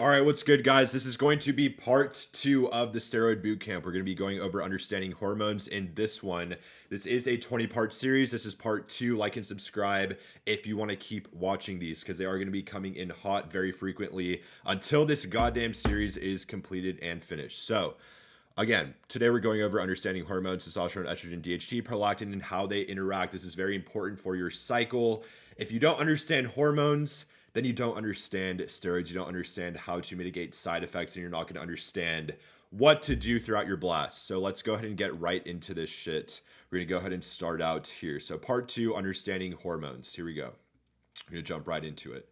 All right, what's good, guys? This is going to be part 2 of the steroid boot camp. We're going to be going over understanding hormones in this one. This is a 20-part series. This is part 2. Like and subscribe if you want to keep watching these because they are going to be coming in hot very frequently until this goddamn series is completed and finished. So, again, today we're going over understanding hormones, testosterone, estrogen, DHT, prolactin, and how they interact. This is very important for your cycle. If you don't understand hormones, then you don't understand steroids. You don't understand how to mitigate side effects, and you're not going to understand what to do throughout your blast. So let's go ahead and get right into this shit. We're going to go ahead and start out here. So part 2, understanding hormones. Here we go. We're going to jump right into it.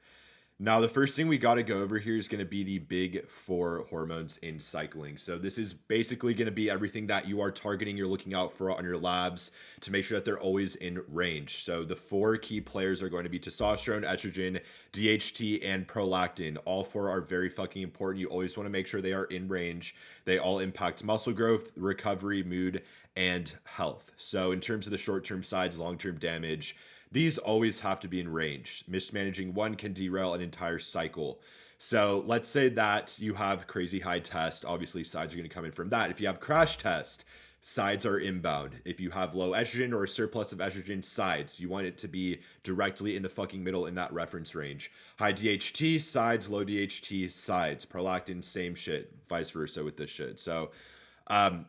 Now, the first thing we got to go over here is going to be the big 4 hormones in cycling. So this is basically going to be everything that you are targeting, you're looking out for on your labs to make sure that they're always in range. So the 4 key players are going to be testosterone, estrogen, DHT, and prolactin. All 4 are very fucking important. You always want to make sure they are in range. They all impact muscle growth, recovery, mood, and health. So in terms of the short-term sides, long-term damage, these always have to be in range. Mismanaging one can derail an entire cycle. So let's say that you have crazy high test. Obviously, sides are going to come in from that. If you have crash test, sides are inbound. If you have low estrogen or a surplus of estrogen, sides. You want it to be directly in the fucking middle in that reference range. High DHT, sides. Low DHT, sides. Prolactin, same shit. Vice versa with this shit. So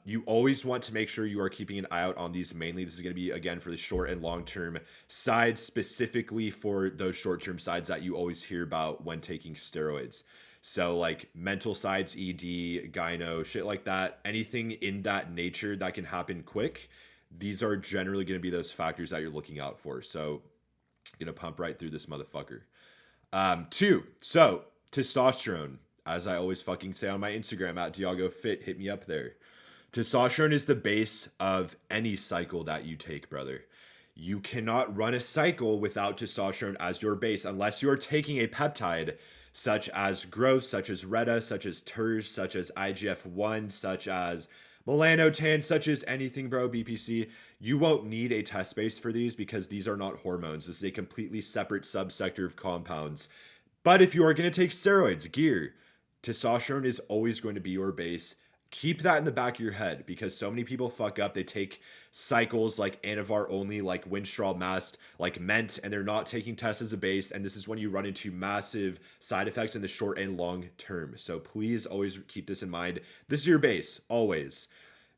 you always want to make sure you are keeping an eye out on these. Mainly, this is going to be, again, for the short and long-term sides, specifically for those short-term sides that you always hear about when taking steroids. So, like, mental sides, ED, gyno, shit like that, anything in that nature that can happen quick, these are generally going to be those factors that you're looking out for. So, going to pump right through this motherfucker. 2, so, testosterone. As I always fucking say on my Instagram, at Diagofit, hit me up there. Testosterone is the base of any cycle that you take, brother. You cannot run a cycle without testosterone as your base unless you are taking a peptide such as growth, such as RETA, such as TERS, such as IGF-1, such as melanotan, such as anything, bro, BPC. You won't need a test base for these because these are not hormones. This is a completely separate subsector of compounds. But if you are going to take steroids, gear, testosterone is always going to be your base. Keep that in the back of your head because so many people fuck up. They take cycles like Anavar only, like Winstrol Mast, like Ment, and they're not taking tests as a base. And this is when you run into massive side effects in the short and long term. So please always keep this in mind. This is your base, always.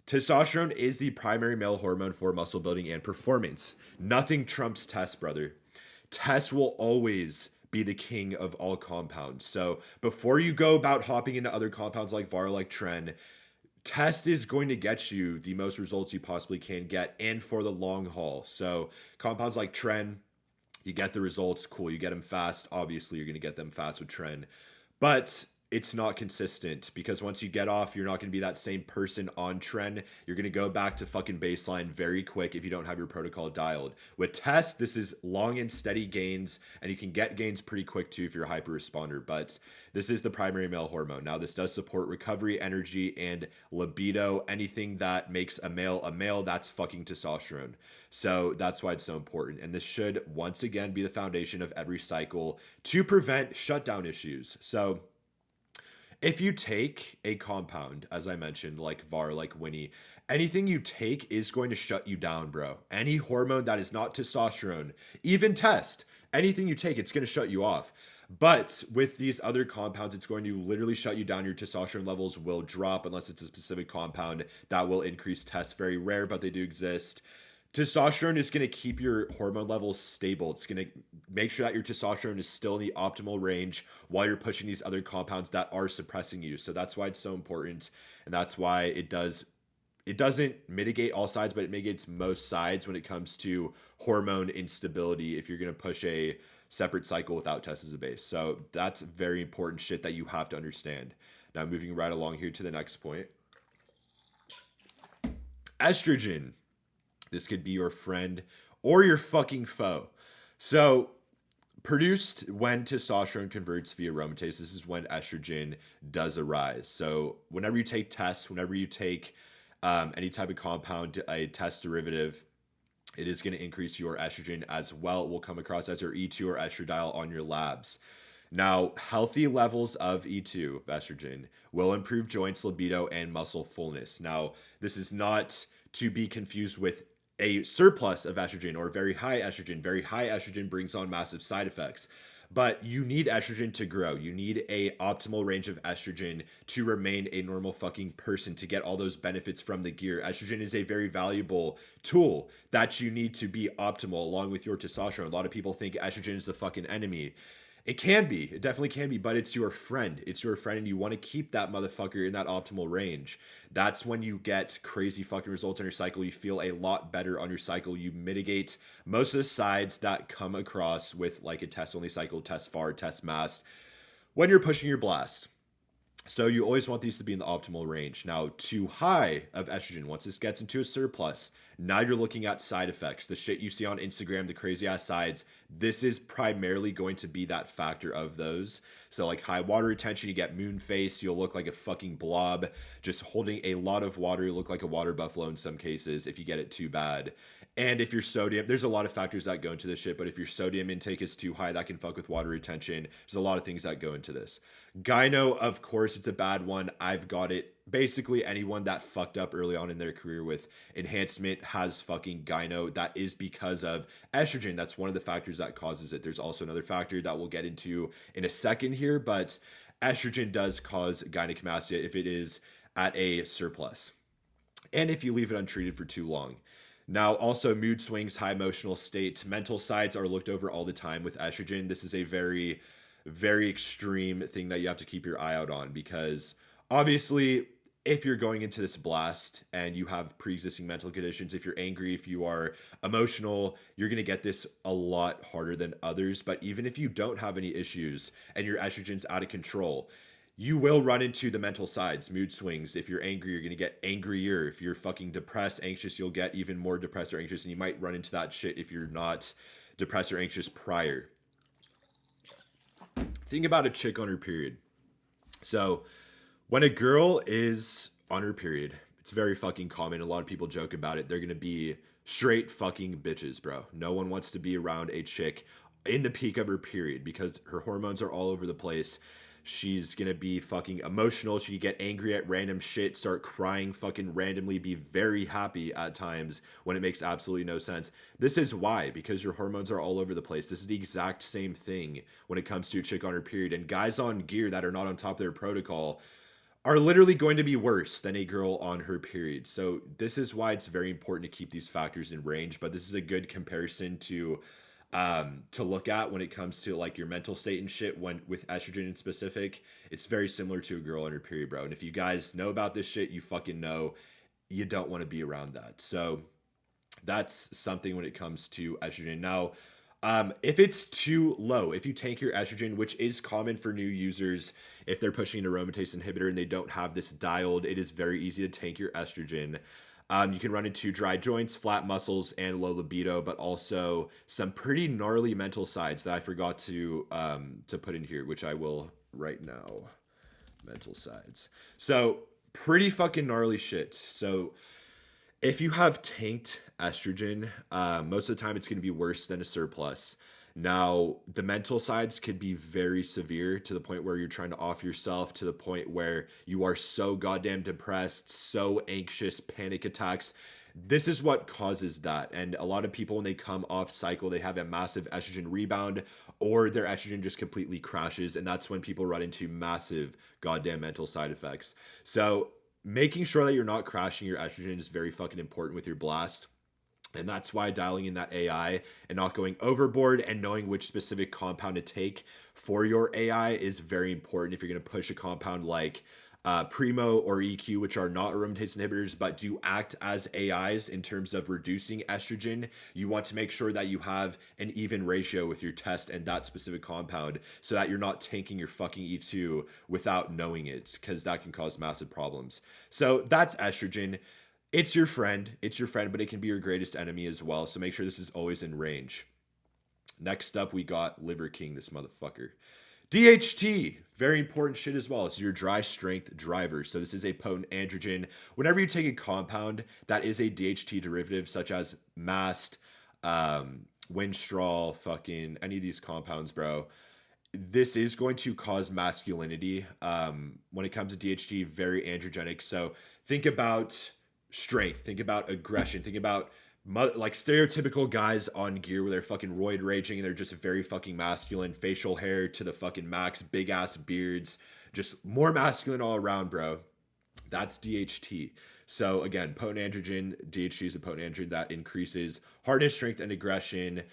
Testosterone is the primary male hormone for muscle building and performance. Nothing trumps test, brother. Test will always be the king of all compounds. So before you go about hopping into other compounds like VAR, like Tren, test is going to get you the most results you possibly can get and for the long haul. So compounds like Tren, you get the results, cool, you get them fast. Obviously, you're going to get them fast with Tren. But it's not consistent because once you get off, you're not going to be that same person on Tren. You're going to go back to fucking baseline very quick if you don't have your protocol dialed. With test, this is long and steady gains, and you can get gains pretty quick too if you're a hyper responder, but this is the primary male hormone. Now, this does support recovery, energy, and libido. Anything that makes a male, that's fucking testosterone. So that's why it's so important. And this should, once again, be the foundation of every cycle to prevent shutdown issues. So if you take a compound, as I mentioned, like VAR, like Winnie, anything you take is going to shut you down, bro. Any hormone that is not testosterone, even test, anything you take, it's going to shut you off. But with these other compounds, it's going to literally shut you down. Your testosterone levels will drop unless it's a specific compound that will increase tests. Very rare, but they do exist. Testosterone is going to keep your hormone levels stable. It's going to make sure that your testosterone is still in the optimal range while you're pushing these other compounds that are suppressing you. So that's why it's so important. And that's why it doesn't mitigate all sides, but it mitigates most sides when it comes to hormone instability if you're going to push a separate cycle without test as a base. So that's very important shit that you have to understand. Now moving right along here to the next point. Estrogen. This could be your friend or your fucking foe. So, produced when testosterone converts via aromatase, this is when estrogen does arise. So, whenever you take tests, whenever you take any type of compound, a test derivative, it is going to increase your estrogen as well. It will come across as your E2 or estradiol on your labs. Now, healthy levels of E2, of estrogen, will improve joints, libido, and muscle fullness. Now, this is not to be confused with a surplus of estrogen or very high estrogen. Very high estrogen brings on massive side effects. But you need estrogen to grow. You need a optimal range of estrogen to remain a normal fucking person, to get all those benefits from the gear. Estrogen is a very valuable tool that you need to be optimal along with your testosterone. A lot of people think estrogen is the fucking enemy. It can be. It definitely can be, but it's your friend. It's your friend, and you want to keep that motherfucker in that optimal range. That's when you get crazy fucking results on your cycle. You feel a lot better on your cycle. You mitigate most of the sides that come across with like a test only cycle, test far, test mass when you're pushing your blast. So you always want these to be in the optimal range. Now, too high of estrogen, once this gets into a surplus, now you're looking at side effects. The shit you see on Instagram, the crazy ass sides, this is primarily going to be that factor of those. So like high water retention, you get moon face, you'll look like a fucking blob, just holding a lot of water. You look like a water buffalo in some cases if you get it too bad. And if your sodium, there's a lot of factors that go into this shit, but if your sodium intake is too high, that can fuck with water retention. There's a lot of things that go into this. Gyno, of course, it's a bad one. I've got it. Basically, anyone that fucked up early on in their career with enhancement has fucking gyno. That is because of estrogen. That's one of the factors that causes it. There's also another factor that we'll get into in a second here, but estrogen does cause gynecomastia if it is at a surplus and if you leave it untreated for too long. Now, also mood swings, high emotional state, mental sides are looked over all the time with estrogen. This is a very, very extreme thing that you have to keep your eye out on, because obviously if you're going into this blast and you have pre-existing mental conditions, if you're angry, if you are emotional, you're going to get this a lot harder than others. But even if you don't have any issues and your estrogen's out of control, you will run into the mental sides, mood swings. If you're angry, you're going to get angrier. If you're fucking depressed, anxious, you'll get even more depressed or anxious. And you might run into that shit if you're not depressed or anxious prior. Think about a chick on her period. So when a girl is on her period, it's very fucking common. A lot of people joke about it. They're going to be straight fucking bitches, bro. No one wants to be around a chick in the peak of her period because her hormones are all over the place. She's gonna be fucking emotional. She get angry at random shit, start crying fucking randomly, be very happy at times when it makes absolutely no sense. This is why, because your hormones are all over the place. This is the exact same thing when it comes to a chick on her period. And guys on gear that are not on top of their protocol are literally going to be worse than a girl on her period. So this is why it's very important to keep these factors in range. But this is a good comparison to look at when it comes to like your mental state and shit. When with estrogen in specific, it's very similar to a girl on her period, bro. And if you guys know about this shit, you fucking know you don't want to be around that. So that's something when it comes to estrogen. Now, if it's too low, if you tank your estrogen, which is common for new users, if they're pushing an aromatase inhibitor and they don't have this dialed, it is very easy to tank your estrogen. You can run into dry joints, flat muscles, and low libido, but also some pretty gnarly mental sides that I forgot to put in here, which I will right now. Mental sides. So pretty fucking gnarly shit. So if you have tanked estrogen, most of the time it's going to be worse than a surplus. Now, the mental sides could be very severe to the point where you're trying to off yourself, to the point where you are so goddamn depressed, so anxious, panic attacks. This is what causes that. And a lot of people, when they come off cycle, they have a massive estrogen rebound or their estrogen just completely crashes. And that's when people run into massive goddamn mental side effects. So making sure that you're not crashing your estrogen is very fucking important with your blast. And that's why dialing in that AI and not going overboard and knowing which specific compound to take for your AI is very important. If you're going to push a compound like Primo or EQ, which are not aromatase inhibitors, but do act as AIs in terms of reducing estrogen, you want to make sure that you have an even ratio with your test and that specific compound so that you're not tanking your fucking E2 without knowing it, because that can cause massive problems. So that's estrogen. It's your friend, but it can be your greatest enemy as well. So make sure this is always in range. Next up, we got Liver King, this motherfucker. DHT, very important shit as well. It's your dry strength driver. So this is a potent androgen. Whenever you take a compound that is a DHT derivative, such as mast, Winstrol, fucking any of these compounds, bro, this is going to cause masculinity. When it comes to DHT, very androgenic. So think about strength, think about aggression, think about like stereotypical guys on gear where they're fucking roid raging and they're just very fucking masculine, facial hair to the fucking max, big ass beards, just more masculine all around, bro. That's DHT. So again, potent androgen, DHT is a potent androgen that increases hardness, strength, and aggression.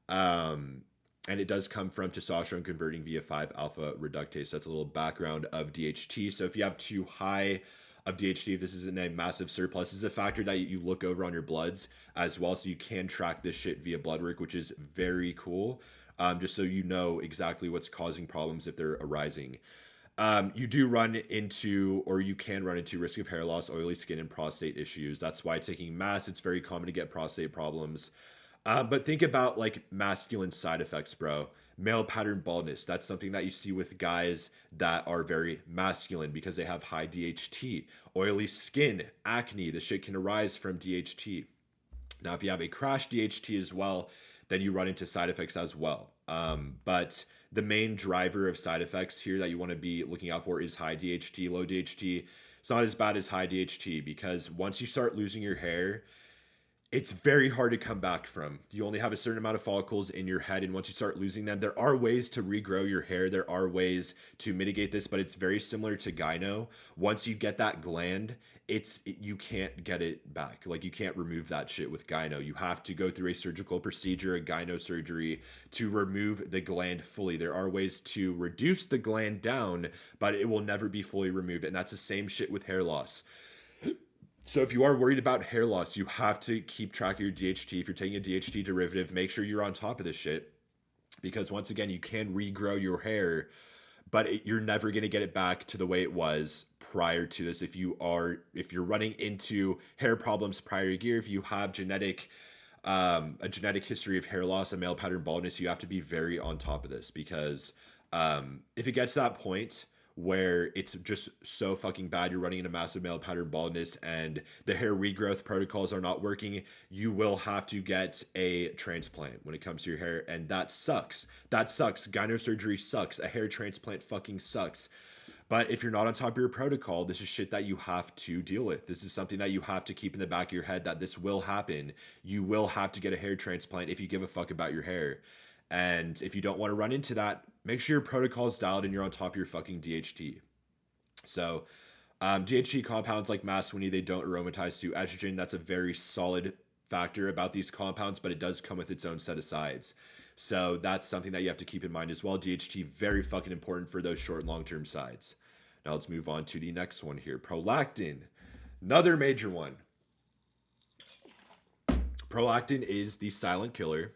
Um, and it does come from testosterone converting via 5 alpha reductase. That's a little background of DHT. So if you have too high of DHT, if this is in a massive surplus, this is a factor that you look over on your bloods as well. So you can track this shit via blood work, which is very cool. Just so you know exactly what's causing problems if they're arising. You do run into, or you can run into, risk of hair loss, oily skin, and prostate issues. That's why taking mass, it's very common to get prostate problems. But think about like masculine side effects, bro. Male pattern baldness. That's something that you see with guys that are very masculine because they have high DHT. Oily skin, acne. The shit can arise from DHT. Now, if you have a crash DHT as well, then you run into side effects as well. But the main driver of side effects here that you want to be looking out for is high DHT, low DHT. It's not as bad as high DHT because once you start losing your hair, it's very hard to come back from. You only have a certain amount of follicles in your head, and once you start losing them, there are ways to regrow your hair. There are ways to mitigate this, but it's very similar to gyno. Once you get that gland, you can't get it back. Like you can't remove that shit with gyno. You have to go through a surgical procedure, a gyno surgery, to remove the gland fully. There are ways to reduce the gland down, but it will never be fully removed, and that's the same shit with hair loss. So if you are worried about hair loss, you have to keep track of your DHT. If you're taking a DHT derivative, make sure you're on top of this shit. Because once again, you can regrow your hair, but you're never going to get it back to the way it was prior to this. If you're running into hair problems prior to gear, if you have a genetic history of hair loss and male pattern baldness, you have to be very on top of this because if it gets to that point where it's just so fucking bad, you're running into massive male pattern baldness and the hair regrowth protocols are not working, you will have to get a transplant when it comes to your hair, and that sucks. That sucks. Gyno surgery sucks. A hair transplant fucking sucks. But if you're not on top of your protocol, this is shit that you have to deal with. This is something that you have to keep in the back of your head that this will happen. You will have to get a hair transplant if you give a fuck about your hair. And if you don't want to run into that, make sure your protocol is dialed and you're on top of your fucking DHT. So DHT compounds like masculinity, they don't aromatize to estrogen. That's a very solid factor about these compounds, but it does come with its own set of sides. So that's something that you have to keep in mind as well. DHT, very fucking important for those short and long-term sides. Now let's move on to the next one here. Prolactin, another major one. Prolactin is the silent killer.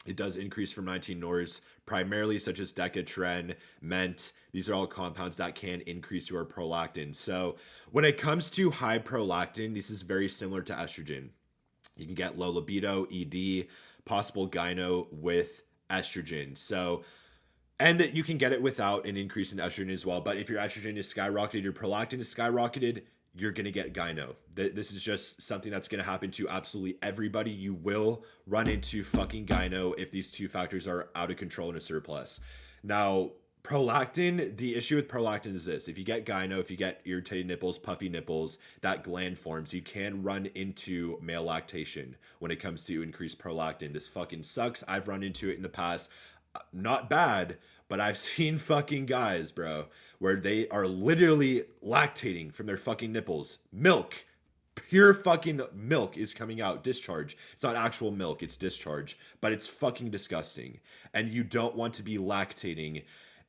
It does increase from 19-nors, primarily such as decatren, ment. These are all compounds that can increase your prolactin. So when it comes to high prolactin, this is very similar to estrogen. You can get low libido, ED, possible gyno with estrogen. So, and that you can get it without an increase in estrogen as well. But if your estrogen is skyrocketed, your prolactin is skyrocketed, you're going to get gyno. This is just something that's going to happen to absolutely everybody. You will run into fucking gyno if these two factors are out of control in a surplus. Now, prolactin, the issue with prolactin is this. If you get gyno, if you get irritated nipples, puffy nipples, that gland forms, you can run into male lactation when it comes to increased prolactin. This fucking sucks. I've run into it in the past. Not bad, but I've seen fucking guys, bro, where they are literally lactating from their fucking nipples. Milk, pure fucking milk is coming out, discharge. It's not actual milk, it's discharge, but it's fucking disgusting. And you don't want to be lactating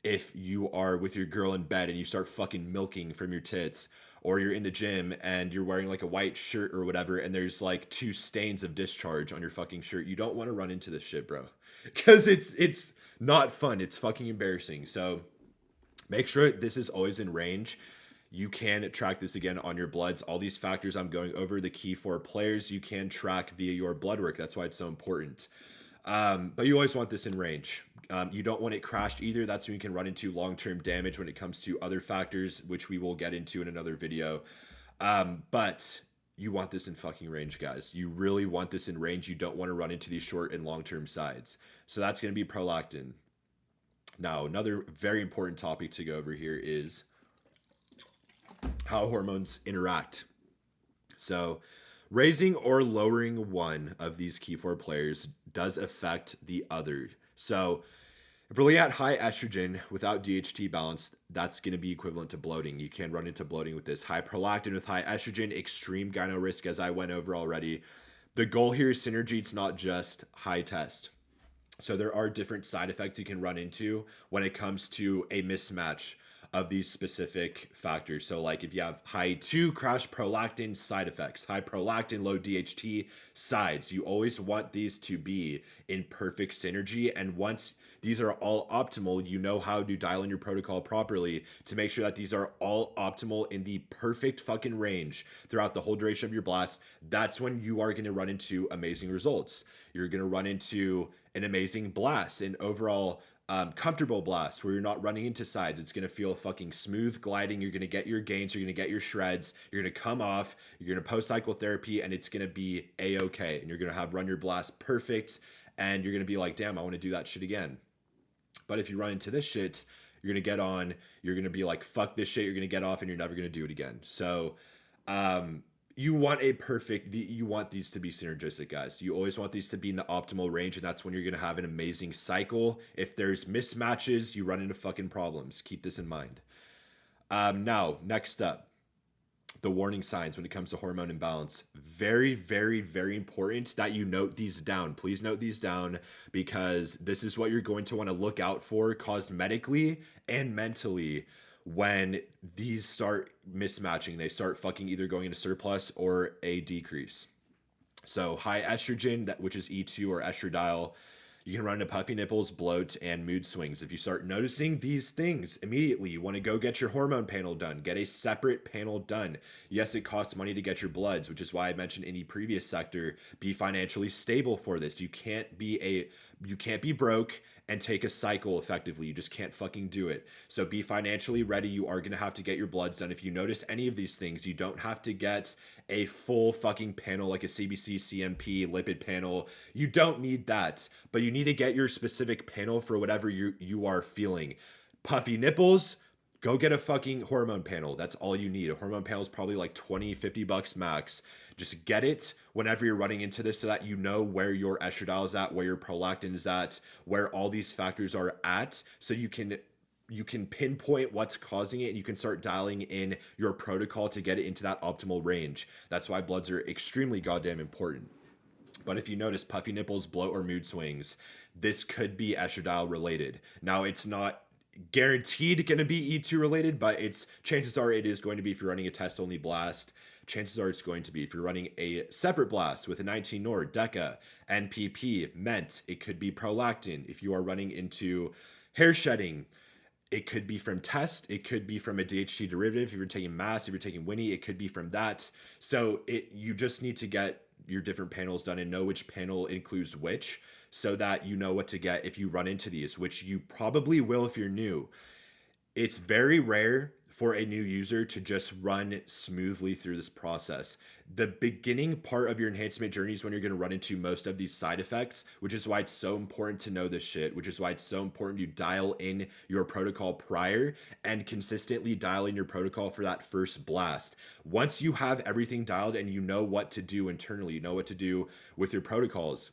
if you are with your girl in bed and you start fucking milking from your tits, or you're in the gym and you're wearing like a white shirt or whatever, and there's like 2 stains of discharge on your fucking shirt. You don't want to run into this shit, bro, because it's not fun. It's fucking embarrassing. So make sure this is always in range. You can track this again on your bloods. All these factors I'm going over, the key for players, you can track via your blood work. That's why it's so important. But you always want this in range. You don't want it crashed either. That's when you can run into long-term damage when it comes to other factors, which we will get into in another video. But you want this in fucking range, guys. You really want this in range. You don't want to run into these short and long-term sides. So that's going to be prolactin. Now, another very important topic to go over here is how hormones interact. So, raising or lowering one of these key four players does affect the other. So, if we're looking at high estrogen without DHT balance, that's going to be equivalent to bloating. You can run into bloating with this. High prolactin with high estrogen, extreme gyno risk, as I went over already. The goal here is synergy. It's not just high test. So there are different side effects you can run into when it comes to a mismatch of these specific factors. So like if you have high 2 crash prolactin, side effects, high prolactin, low DHT, sides, you always want these to be in perfect synergy. And once these are all optimal, you know how to dial in your protocol properly to make sure that these are all optimal in the perfect fucking range throughout the whole duration of your blast. That's when you are going to run into amazing results. You're going to run into an amazing blast, an overall comfortable blast where you're not running into sides. It's going to feel fucking smooth gliding. You're going to get your gains. You're going to get your shreds. You're going to come off. You're going to post cycle therapy, and it's going to be a-okay. And you're going to have run your blast perfect. And you're going to be like, damn, I want to do that shit again. But if you run into this shit, you're going to get on. You're going to be like, fuck this shit. You're going to get off, and you're never going to do it again. So, you want you want these to be synergistic, guys. You always want these to be in the optimal range, and that's when you're going to have an amazing cycle. If there's mismatches, you run into fucking problems. Keep this in mind. Now, next up, the warning signs when it comes to hormone imbalance. Very, very, very important that you note these down. Please note these down because this is what you're going to want to look out for cosmetically and mentally when these start mismatching. They start fucking either going into surplus or a decrease. So high estrogen, which is E2 or estradiol, you can run into puffy nipples, bloat, and mood swings. If you start noticing these things immediately, you want to go get your hormone panel done. Get a separate panel done. Yes, it costs money to get your bloods, which is why I mentioned in the previous sector, be financially stable for this. You can't be broke and take a cycle effectively. You just can't fucking do it. So be financially ready. You are going to have to get your bloods done. If you notice any of these things, you don't have to get a full fucking panel like a CBC, CMP, lipid panel. You don't need that, but you need to get your specific panel for whatever you are feeling. Puffy nipples, go get a fucking hormone panel. That's all you need. A hormone panel is probably like 20, 50 bucks max. Just get it whenever you're running into this so that you know where your estradiol is at, where your prolactin is at, where all these factors are at, so you can pinpoint what's causing it and you can start dialing in your protocol to get it into that optimal range. That's why bloods are extremely goddamn important. But if you notice puffy nipples, bloat, or mood swings, this could be estradiol related. Now, it's not guaranteed going to be E2 related, but chances are it is going to be if you're running a test only blast. Chances are it's going to be if you're running a separate blast with a 19 Nord, DECA, NPP, MENT, it could be prolactin. If you are running into hair shedding, it could be from test. It could be from a DHT derivative. If you're taking mass, if you're taking Winnie, it could be from that. So you just need to get your different panels done and know which panel includes which so that you know what to get if you run into these, which you probably will if you're new. It's very rare for a new user to just run smoothly through this process. The beginning part of your enhancement journey is when you're going to run into most of these side effects, which is why it's so important to know this shit, which is why it's so important you dial in your protocol prior and consistently dial in your protocol for that first blast. Once you have everything dialed and you know what to do internally, you know what to do with your protocols,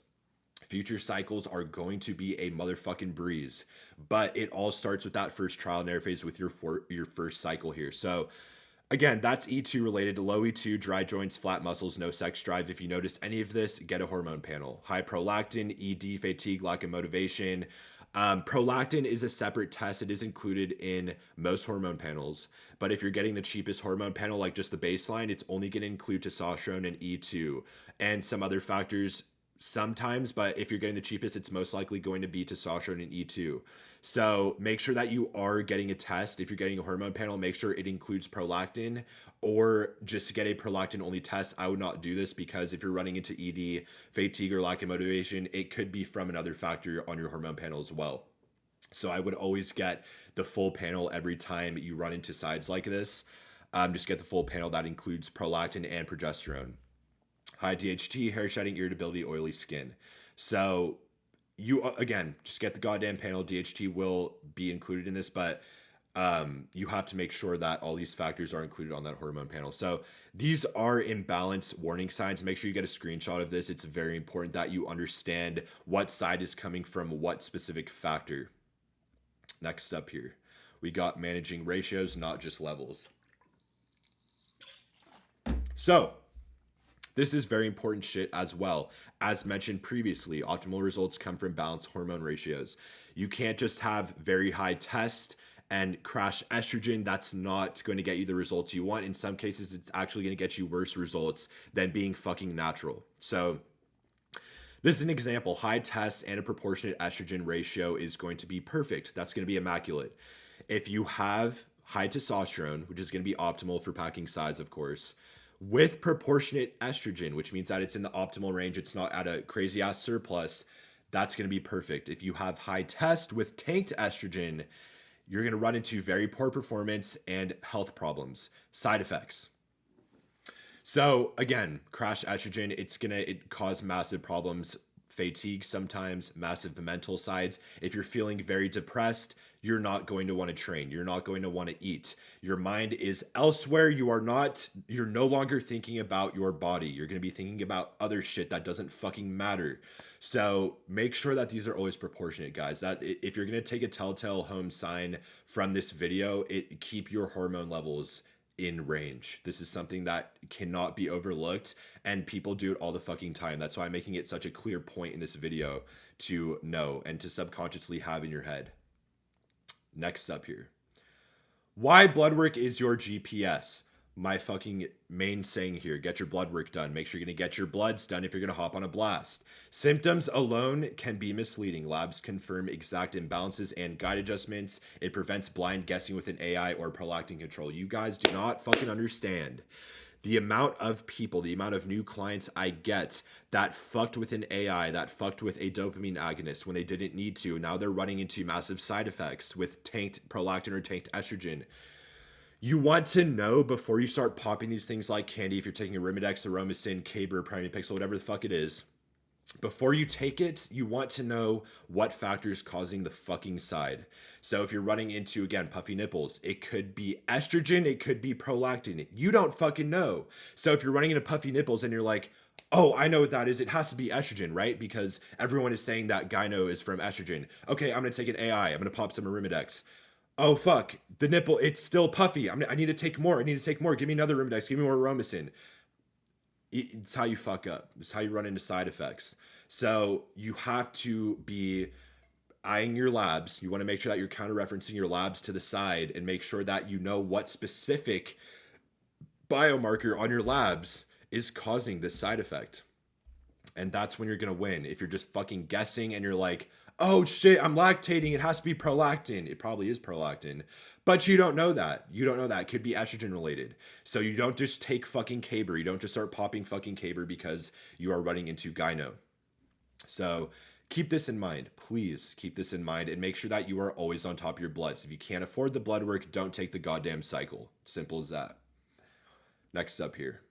future cycles are going to be a motherfucking breeze. But it all starts with that first trial and error phase with your first cycle here. So again, that's E2 related. Low E2, dry joints, flat muscles, no sex drive. If you notice any of this, get a hormone panel. High prolactin, ED, fatigue, lack of motivation. Prolactin is a separate test. It is included in most hormone panels. But if you're getting the cheapest hormone panel, like just the baseline, it's only going to include testosterone and E2 and some other factors sometimes, but if you're getting the cheapest, it's most likely going to be testosterone and E2. So make sure that you are getting a test. If you're getting a hormone panel, make sure it includes prolactin, or just get a prolactin only test. I would not do this because if you're running into ED, fatigue, or lack of motivation, it could be from another factor on your hormone panel as well. So I would always get the full panel every time you run into sides like this. Just get the full panel that includes prolactin and progesterone. High DHT, hair shedding, irritability, oily skin. So you again, just get the goddamn panel. DHT will be included in this, but you have to make sure that all these factors are included on that hormone panel. So these are imbalance warning signs. Make sure you get a screenshot of this. It's very important that you understand what side is coming from what specific factor. Next up here, we got managing ratios, not just levels. So this is very important shit as well. As mentioned previously, optimal results come from balanced hormone ratios. You can't just have very high test and crash estrogen. That's not going to get you the results you want. In some cases, it's actually going to get you worse results than being fucking natural. So this is an example. High test and a proportionate estrogen ratio is going to be perfect. That's going to be immaculate. If you have high testosterone, which is going to be optimal for packing size, of course, with proportionate estrogen, which means that it's in the optimal range, it's not at a crazy ass surplus, that's going to be perfect. If you have high test with tanked estrogen, you're going to run into very poor performance and health problems, side effects. So again, crash estrogen, it's going to cause massive problems, fatigue sometimes, massive mental sides. If you're feeling very depressed, you're not going to want to train. You're not going to want to eat. Your mind is elsewhere. You're no longer thinking about your body. You're going to be thinking about other shit that doesn't fucking matter. So make sure that these are always proportionate, guys. That if you're going to take a telltale home sign from this video, keep your hormone levels in range. This is something that cannot be overlooked, and people do it all the fucking time. That's why I'm making it such a clear point in this video to know and to subconsciously have in your head. Next up here. Why blood work is your GPS. My fucking main saying here, get your blood work done. Make sure you're going to get your bloods done if you're going to hop on a blast. Symptoms alone can be misleading. Labs confirm exact imbalances and guide adjustments. It prevents blind guessing with an AI or prolactin control. You guys do not fucking understand the amount of people, the amount of new clients I get that fucked with an AI, that fucked with a dopamine agonist when they didn't need to. Now they're running into massive side effects with tanked prolactin or tanked estrogen. You want to know before you start popping these things like candy, if you're taking Arimidex, Aromacin, Caber, Pramipixel, whatever the fuck it is, before you take it, you want to know what factor is causing the fucking side. So if you're running into, again, puffy nipples, it could be estrogen, it could be prolactin. You don't fucking know. So if you're running into puffy nipples and you're like, oh, I know what that is, it has to be estrogen, right? Because everyone is saying that gyno is from estrogen. Okay, I'm going to take an AI. I'm going to pop some Arimidex. Oh, fuck, the nipple, it's still puffy. I need to take more. Give me another Arimidex. Give me more Aromacin. It's how you fuck up. It's how you run into side effects. So you have to be eyeing your labs. You want to make sure that you're counter-referencing your labs to the side and make sure that you know what specific biomarker on your labs is causing this side effect. And that's when you're going to win. If you're just fucking guessing and you're like, oh shit, I'm lactating, it has to be prolactin. It probably is prolactin. But you don't know that. It could be estrogen related. So you don't just take fucking Caber. You don't just start popping fucking Caber because you are running into gyno. So keep this in mind. Please keep this in mind and make sure that you are always on top of your bloods. If you can't afford the blood work, don't take the goddamn cycle. Simple as that. Next up here.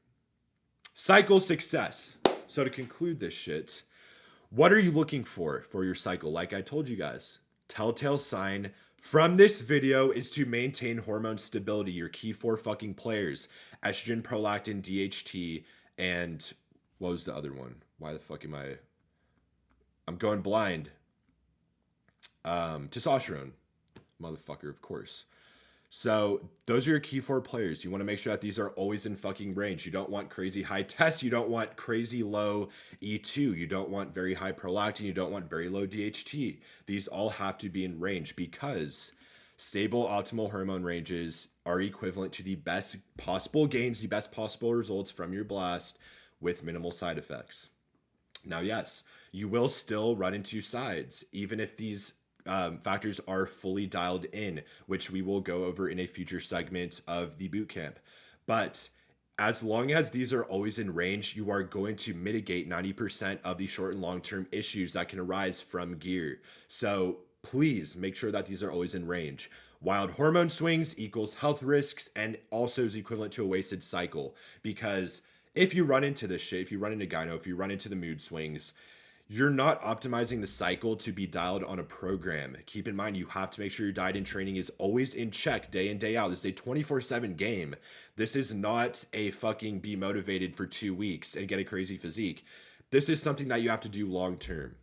Cycle success. So to conclude this shit, what are you looking for your cycle? Like I told you guys, telltale sign from this video is to maintain hormone stability. Your key 4 fucking players: estrogen, prolactin, DHT, and what was the other one? Why the fuck am I'm going blind. Testosterone. Motherfucker, of course. So those are your key 4 players. You want to make sure that these are always in fucking range. You don't want crazy high tests. You don't want crazy low E2. You don't want very high prolactin. You don't want very low DHT. These all have to be in range because stable optimal hormone ranges are equivalent to the best possible gains, the best possible results from your blast with minimal side effects. Now, yes, you will still run into sides, even if these factors are fully dialed in, which we will go over in a future segment of the bootcamp. But as long as these are always in range, you are going to mitigate 90% of the short and long-term issues that can arise from gear. So please make sure that these are always in range. Wild hormone swings equals health risks and also is equivalent to a wasted cycle. Because if you run into this shit, if you run into gyno, if you run into the mood swings, you're not optimizing the cycle to be dialed on a program. Keep in mind, you have to make sure your diet and training is always in check day in, day out. This is a 24/7 game. This is not a fucking be motivated for 2 weeks and get a crazy physique. This is something that you have to do long term.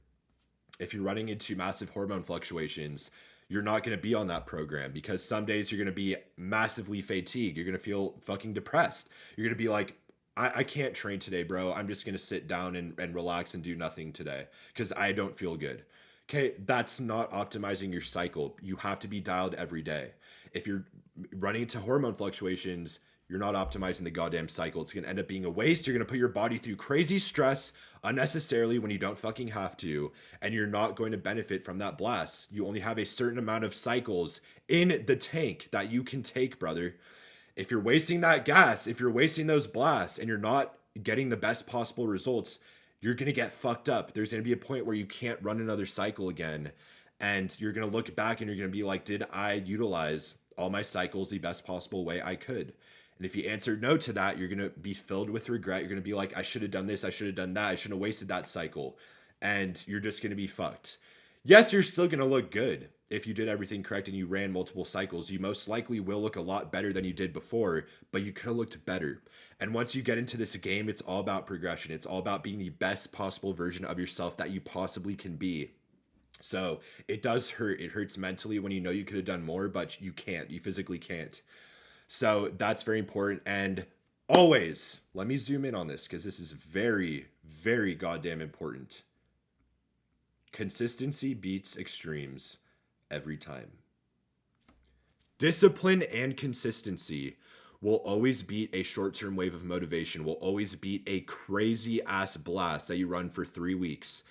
If you're running into massive hormone fluctuations, you're not going to be on that program, because some days you're going to be massively fatigued. You're going to feel fucking depressed. You're going to be like, I can't train today, bro. I'm just going to sit down and relax and do nothing today because I don't feel good. Okay, that's not optimizing your cycle. You have to be dialed every day. If you're running into hormone fluctuations, you're not optimizing the goddamn cycle. It's going to end up being a waste. You're going to put your body through crazy stress unnecessarily when you don't fucking have to, and you're not going to benefit from that blast. You only have a certain amount of cycles in the tank that you can take, brother. If you're wasting that gas, if you're wasting those blasts and you're not getting the best possible results, you're going to get fucked up. There's going to be a point where you can't run another cycle again. And you're going to look back and you're going to be like, did I utilize all my cycles the best possible way I could? And if you answer no to that, you're going to be filled with regret. You're going to be like, I should have done this. I should have done that. I shouldn't have wasted that cycle. And you're just going to be fucked. Yes, you're still going to look good. If you did everything correct and you ran multiple cycles, you most likely will look a lot better than you did before, but you could have looked better. And once you get into this game, it's all about progression. It's all about being the best possible version of yourself that you possibly can be. So it does hurt. It hurts mentally when you know you could have done more, but you can't. You physically can't. So that's very important. And always, let me zoom in on this because this is very, very goddamn important. Consistency beats extremes every time. Discipline and consistency will always beat a short-term wave of motivation, will always beat a crazy ass blast that you run for 3 weeks.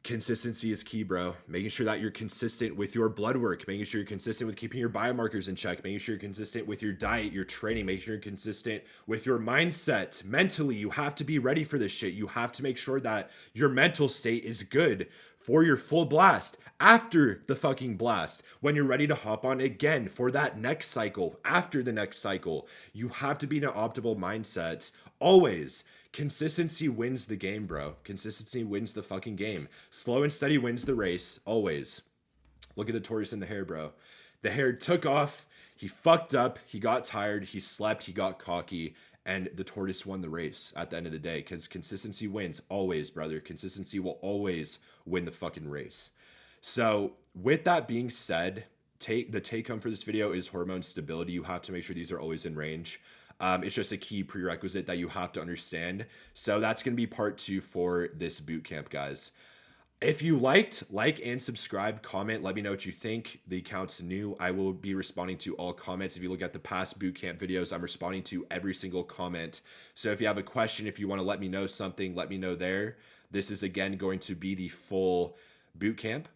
Consistency is key, bro. Making sure that you're consistent with your blood work, making sure you're consistent with keeping your biomarkers in check, making sure you're consistent with your diet, your training, making sure you're consistent with your mindset. Mentally, you have to be ready for this shit. You have to make sure that your mental state is good for your full blast, after the fucking blast, when you're ready to hop on again for that next cycle, after the next cycle. You have to be in an optimal mindset always. Consistency wins the game, bro. Consistency wins the fucking game. Slow and steady wins the race, always. Look at the tortoise and the hare, bro. The hare took off, he fucked up, he got tired, he slept, he got cocky, and the tortoise won the race at the end of the day, because consistency wins, always, brother. Consistency will always win the fucking race. So with that being said, the take home for this video is hormone stability. You have to make sure these are always in range. It's just a key prerequisite that you have to understand. So that's going to be part 2 for this boot camp, guys. If you liked, like and subscribe, comment, let me know what you think. The account's new. I will be responding to all comments. If you look at the past boot camp videos, I'm responding to every single comment. So if you have a question, if you want to let me know something, let me know there. This is again going to be the full boot camp.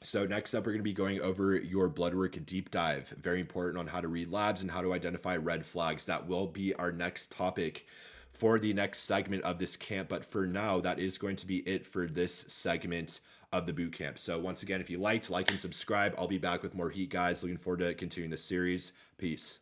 So next up, we're going to be going over your blood work deep dive. Very important on how to read labs and how to identify red flags. That will be our next topic for the next segment of this camp. But for now, that is going to be it for this segment of the boot camp. So once again, if you liked, like and subscribe. I'll be back with more heat, guys. Looking forward to continuing this series. Peace.